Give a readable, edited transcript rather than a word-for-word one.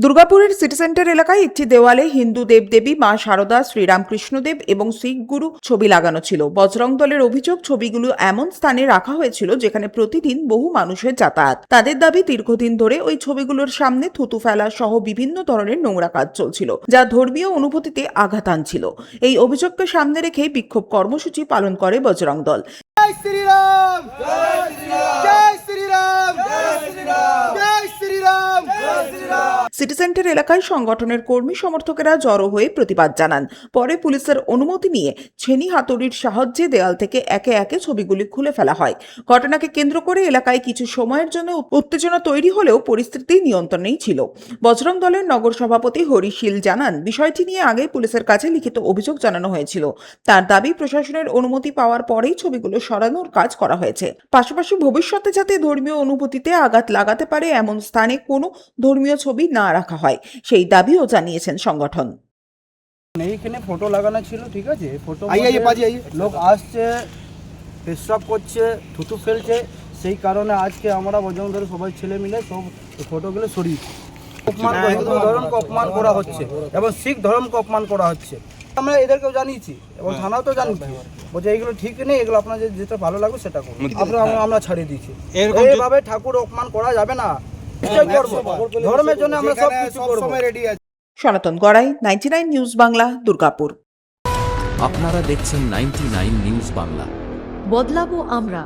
দুর্গাপুরের city centre এলাকায় একটি দেওয়ালে হিন্দু দেবদেবী মা শারদা, শ্রীরামকৃষ্ণদেব এবং শিখ গুরু ছবি লাগানো ছিল। বজরং দলের অভিযোগ, ছবিগুলো এমন স্থানে রাখা হয়েছিল যেখানে প্রতিদিন বহু মানুষের যাতায়াত। তাদের দাবি, দীর্ঘদিন ধরে ওই ছবিগুলোর সামনে থুতু ফেলা সহ বিভিন্ন ধরনের নোংরা কাজ চলছিল, যা ধর্মীয় অনুভূতিতে আঘাত আনছিল। এই অভিযোগকে সামনে রেখে বিক্ষোভ কর্মসূচি পালন করে বজরং দল। জয় শ্রীরাম, জয় শ্রীরাম, জয় শ্রীরাম, জয় শ্রীরাম, জয় শ্রীরাম, জয় শ্রীরাম। সিটি সেন্টার এলাকায় সংগঠনের কর্মী সমর্থকেরা জড়ো হয়ে প্রতিবাদ জানান। পরে পুলিশের অনুমতি নিয়ে ছেনি হাতুড়ির সাহায্যে দেয়াল থেকে একে একে ছবিগুলি খুলে ফেলা হয়। ঘটনাকে কেন্দ্র করে এলাকায় কিছু সময়ের জন্য উত্তেজনা তৈরি হলেও পরিস্থিতি নিয়ন্ত্রণেই ছিল। বজরং দলের নগর সভাপতি হরি শীল জানান, বিষয়টি নিয়ে আগে পুলিশের কাছে লিখিত অভিযোগ জানানো হয়েছিল। তার দাবি, প্রশাসনের অনুমতি পাওয়ার পরেই ছবিগুলো সরানোর কাজ করা হয়েছে। পাশাপাশি ভবিষ্যতে যাতে ধর্মীয় অনুভূতিতে আঘাত লাগাতে পারে এমন স্থানে কোনো ধর্মীয় ছবি না রাখা হয়, সেই দাবিও জানিয়েছেন সংগঠন। এইখানে ফটো লাগানো ছিল, ঠিক আছে। ফটো আইয়ে বাজি আইয়ে। লোক আসছে, পেশাব করছে, থুতু ফেলছে, সেই কারণে আজকে আমরা বজরং দলের সবাই ছেলে মিলে সব ফটোগুলো সরিয়েছি। অপমান করে হিন্দু ধর্মকে অপমান করা হচ্ছে এবং শিখ ধর্মকে অপমান করা হচ্ছে। আমরা এদেরকেও জানিয়েছি এবং থানাও তো জানিয়েছি, বলছে এইগুলো ঠিক নেই, এগুলো আপনাদের যেটা ভালো লাগবে সেটা করুন। আমরা ছাড়িয়ে দিয়েছি। এইভাবে ঠাকুর অপমান করা যাবে না। ধর্মের জন্য আমরা সব কিছু করবো। সনাতন গড়াই, 99 নিউজ বাংলা, দুর্গাপুর। আপনারা দেখছেন 99 নিউজ বাংলা। বদলাবো আমরা।